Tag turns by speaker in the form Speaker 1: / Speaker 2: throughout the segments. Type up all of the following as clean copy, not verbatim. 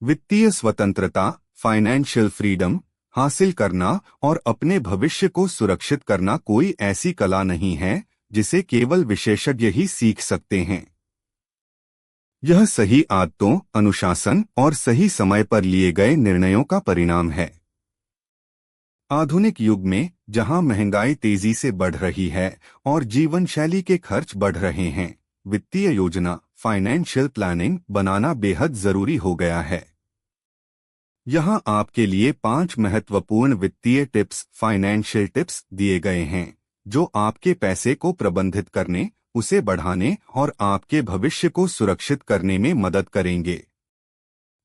Speaker 1: वित्तीय स्वतंत्रता, financial freedom हासिल करना और अपने भविष्य को सुरक्षित करना कोई ऐसी कला नहीं है जिसे केवल विशेषज्ञ ही सीख सकते हैं। यह सही आदतों, अनुशासन और सही समय पर लिए गए निर्णयों का परिणाम है। आधुनिक युग में जहां महंगाई तेजी से बढ़ रही है और जीवन शैली के खर्च बढ़ रहे हैं, वित्तीय योजना, फाइनेंशियल प्लानिंग बनाना बेहद जरूरी हो गया है। यहां आपके लिए 5 महत्वपूर्ण वित्तीय टिप्स, फाइनेंशियल टिप्स दिए गए हैं जो आपके पैसे को प्रबंधित करने, उसे बढ़ाने और आपके भविष्य को सुरक्षित करने में मदद करेंगे।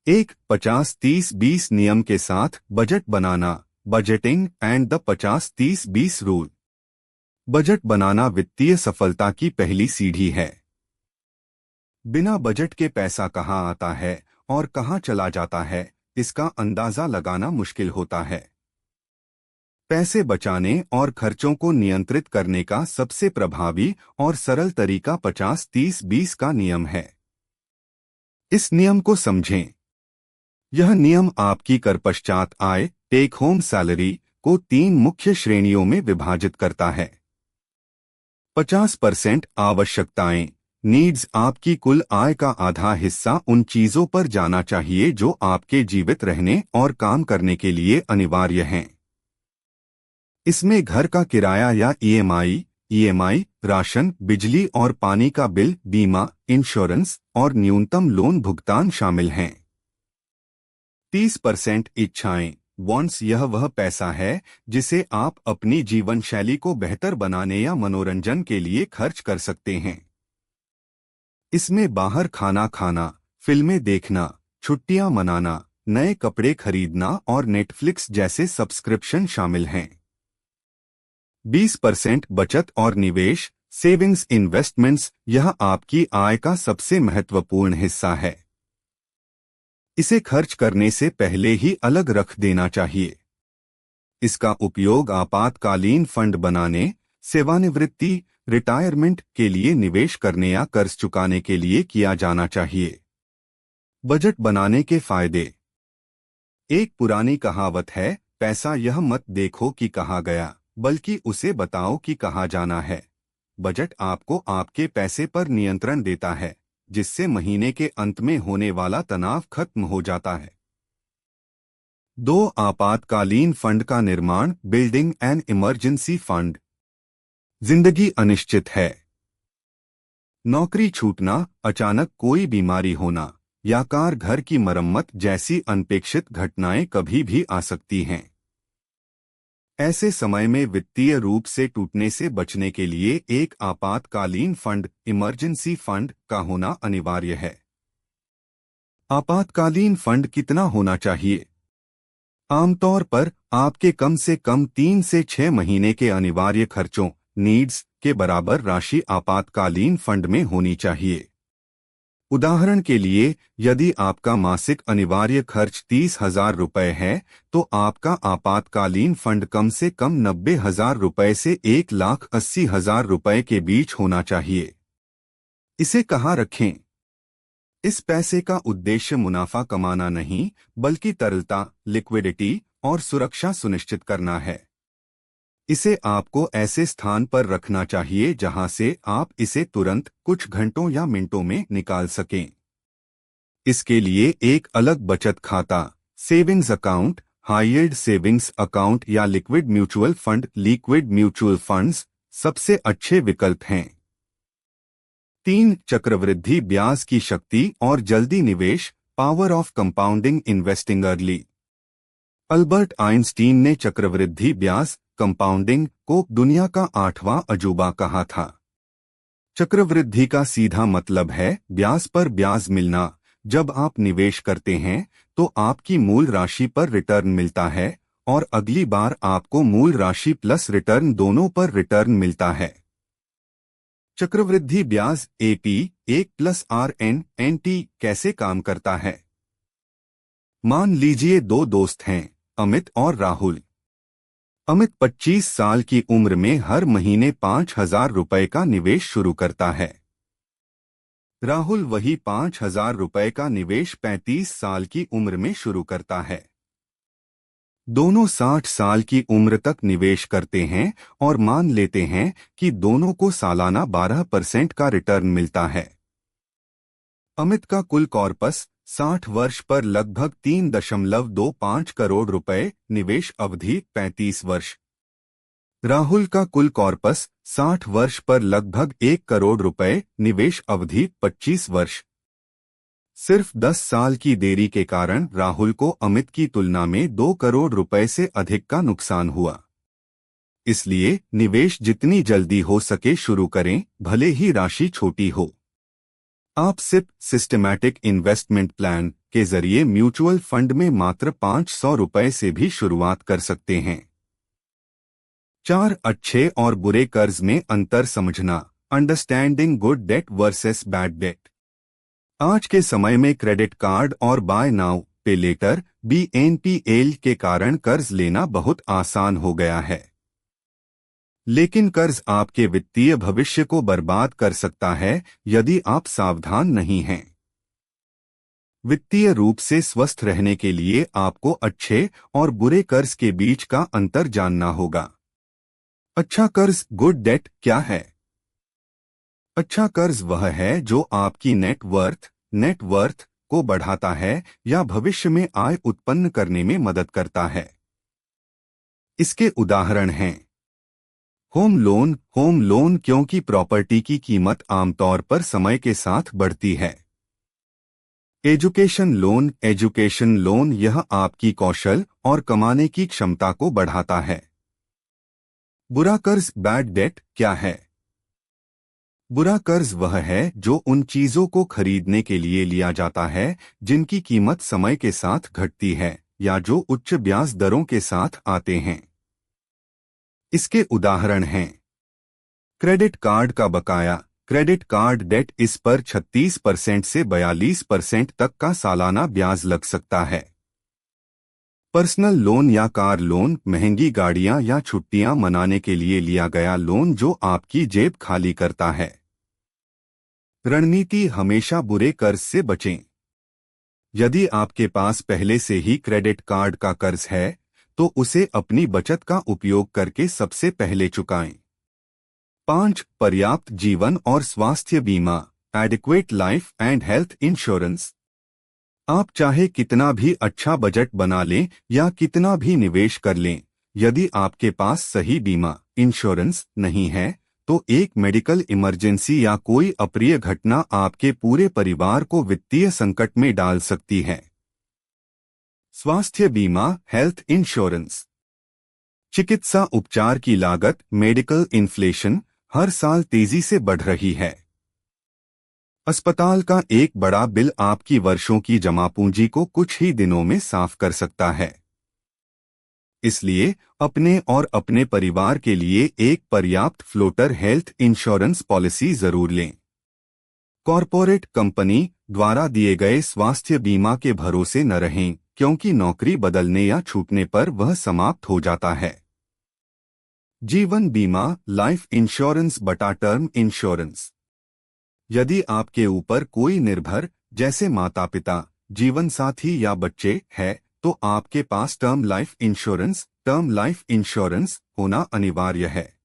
Speaker 1: 1. 50-30-20 नियम के साथ बजट बनाना, budgeting and the 50-30-20 rule. Budget बनाना वित्तीय सफलता की पहली सीढ़ी है। बिना बजट के पैसा कहां आता है और कहां चला जाता है, इसका अंदाजा लगाना मुश्किल होता है। पैसे बचाने और खर्चों को नियंत्रित करने का सबसे प्रभावी और सरल तरीका 50-30-20 का नियम है। इस नियम को समझें। यह नियम आपकी कर पश्चात आय, टेक होम सैलरी को 3 मुख्य श्रेणियों में विभाजित करता है। 50% आवश्यकताएं, नीड्स, आपकी कुल आय का आधा हिस्सा उन चीजों पर जाना चाहिए जो आपके जीवित रहने और काम करने के लिए अनिवार्य हैं। इसमें घर का किराया या ईएमआई, राशन, बिजली और पानी का बिल, बीमा, इंश्योरेंस और न्यूनतम लोन भुगतान शामिल हैं। 30% इच्छाएं, वांट्स, यह वह पैसा है जिसे आप अपनी जीवन शैली को बेहतर बनाने या मनोरंजन के लिए खर्च कर सकते हैं। इसमें बाहर खाना खाना, फिल्में देखना, छुट्टियां मनाना, नए कपड़े खरीदना और नेटफ्लिक्स जैसे सब्सक्रिप्शन शामिल हैं। 20% बचत और निवेश, सेविंग्स, इन्वेस्टमेंट्स, यह आपकी आय का सबसे महत्वपूर्ण हिस्सा है। इसे खर्च करने से पहले ही अलग रख देना चाहिए। इसका उपयोग आपातकालीन फंड बनाने, सेवानिवृत्ति, रिटायरमेंट के लिए निवेश करने या कर्ज चुकाने के लिए किया जाना चाहिए। बजट बनाने के फायदे। एक पुरानी कहावत है, पैसा यह मत देखो कि कहाँ गया, बल्कि उसे बताओ कि कहाँ जाना है। बजट आपको आपके पैसे पर नियंत्रण देता है, जिससे महीने के अंत में होने वाला तनाव खत्म हो जाता है। 2. आपातकालीन फंड का निर्माण, बिल्डिंग एन इमरजेंसी फंड। जिंदगी अनिश्चित है। नौकरी छूटना, अचानक कोई बीमारी होना या कार, घर की मरम्मत जैसी अनपेक्षित घटनाएं कभी भी आ सकती हैं। ऐसे समय में वित्तीय रूप से टूटने से बचने के लिए एक आपातकालीन फंड, इमरजेंसी फंड का होना अनिवार्य है। आपातकालीन फंड कितना होना चाहिए? आमतौर पर आपके कम से कम 3 से 6 महीने के अनिवार्य खर्चों, नीड्स के बराबर राशि आपातकालीन फंड में होनी चाहिए। उदाहरण के लिए, यदि आपका मासिक अनिवार्य खर्च 30,000 रुपये है, तो आपका आपातकालीन फंड कम से कम 90,000 रुपये से 1,80,000 रुपये के बीच होना चाहिए। इसे कहाँ रखें? इस पैसे का उद्देश्य मुनाफा कमाना नहीं, बल्कि तरलता, लिक्विडिटी और सुरक्षा सुनिश्चित करना है। इसे आपको ऐसे स्थान पर रखना चाहिए जहां से आप इसे तुरंत कुछ घंटों या मिनटों में निकाल सकें। इसके लिए एक अलग बचत खाता, savings account, high yield savings account या liquid mutual fund, liquid mutual funds सबसे अच्छे विकल्प हैं। 3. चक्रवृद्धि ब्याज की शक्ति और जल्दी निवेश, power of compounding investing early. Albert Einstein ने चक्रवृद्धि ब्याज, कंपाउंडिंग को दुनिया का 8वां अजूबा कहा था। चक्रवृद्धि का सीधा मतलब है ब्याज पर ब्याज मिलना। जब आप निवेश करते हैं तो आपकी मूल राशि पर रिटर्न मिलता है और अगली बार आपको मूल राशि प्लस रिटर्न दोनों पर रिटर्न मिलता है। चक्रवृद्धि ब्याज एपी, 1+RN/NT कैसे काम करता है? मान लीजिए 2 दोस्त हैं, अमित और राहुल। अमित 25 साल की उम्र में हर महीने 5,000 रुपये का निवेश शुरू करता है। राहुल वही 5,000 रुपए का निवेश 35 साल की उम्र में शुरू करता है। दोनों 60 साल की उम्र तक निवेश करते हैं और मान लेते हैं कि दोनों को सालाना 12% का रिटर्न मिलता है। अमित का कुल कॉर्पस 60 वर्ष पर लगभग 3.25 करोड़ रुपए, निवेश अवधि 35 वर्ष। राहुल का कुल कॉर्पस 60 वर्ष पर लगभग 1 करोड़ रुपए, निवेश अवधि 25 वर्ष। सिर्फ 10 साल की देरी के कारण राहुल को अमित की तुलना में 2 करोड़ रुपए से अधिक का नुकसान हुआ। इसलिए निवेश जितनी जल्दी हो सके शुरू करें, भले ही राशि छोटी हो। आप सिप सिस्टमैटिक इन्वेस्टमेंट प्लान के जरिए म्यूचुअल फंड में मात्र 500 रुपए से भी शुरुआत कर सकते हैं। 4 अच्छे और बुरे कर्ज में अंतर समझना, understanding good debt versus bad debt. आज के समय में क्रेडिट कार्ड और buy now pay later BNPL के कारण कर्ज लेना बहुत आसान हो गया है। लेकिन कर्ज आपके वित्तीय भविष्य को बर्बाद कर सकता है यदि आप सावधान नहीं हैं। वित्तीय रूप से स्वस्थ रहने के लिए आपको अच्छे और बुरे कर्ज के बीच का अंतर जानना होगा। अच्छा कर्ज गुड डेट क्या है? अच्छा कर्ज वह है जो आपकी नेटवर्थ को बढ़ाता है या भविष्य में आय उत्पन्न करने में मदद करता है। इसके उदाहरण हैं होम लोन क्योंकि प्रॉपर्टी की कीमत आमतौर पर समय के साथ बढ़ती है। एजुकेशन लोन यह आपकी कौशल और कमाने की क्षमता को बढ़ाता है। बुरा कर्ज बैड डेट क्या है? बुरा कर्ज वह है जो उन चीजों को खरीदने के लिए लिया जाता है जिनकी कीमत समय के साथ घटती है या जो उच्च ब्याज दरों के साथ आते हैं। इसके उदाहरण हैं क्रेडिट कार्ड का बकाया, क्रेडिट कार्ड डेट, इस पर 36% से 42% तक का सालाना ब्याज लग सकता है। पर्सनल लोन या कार लोन, महंगी गाड़ियां या छुट्टियां मनाने के लिए लिया गया लोन जो आपकी जेब खाली करता है। रणनीति, हमेशा बुरे कर्ज से बचें। यदि आपके पास पहले से ही क्रेडिट कार्ड का कर्ज है तो उसे अपनी बचत का उपयोग करके सबसे पहले चुकाएं। 5 पर्याप्त जीवन और स्वास्थ्य बीमा, adequate life and health insurance. आप चाहे कितना भी अच्छा बजट बना लें या कितना भी निवेश कर लें, यदि आपके पास सही बीमा इंश्योरेंस नहीं है तो एक मेडिकल इमरजेंसी या कोई अप्रिय घटना आपके पूरे परिवार को वित्तीय संकट में डाल सकती है। स्वास्थ्य बीमा हेल्थ इंश्योरेंस। चिकित्सा उपचार की लागत मेडिकल इन्फ्लेशन हर साल तेजी से बढ़ रही है। अस्पताल का एक बड़ा बिल आपकी वर्षों की जमा पूंजी को कुछ ही दिनों में साफ कर सकता है। इसलिए अपने और अपने परिवार के लिए एक पर्याप्त फ्लोटर हेल्थ इंश्योरेंस पॉलिसी जरूर लें। कॉरपोरेट कंपनी द्वारा दिए गए स्वास्थ्य बीमा के भरोसे न रहें क्योंकि नौकरी बदलने या छूटने पर वह समाप्त हो जाता है। जीवन बीमा लाइफ इंश्योरेंस बटा टर्म इंश्योरेंस। यदि आपके ऊपर कोई निर्भर जैसे माता पिता, जीवन साथी या बच्चे है तो आपके पास टर्म लाइफ इंश्योरेंस होना अनिवार्य है।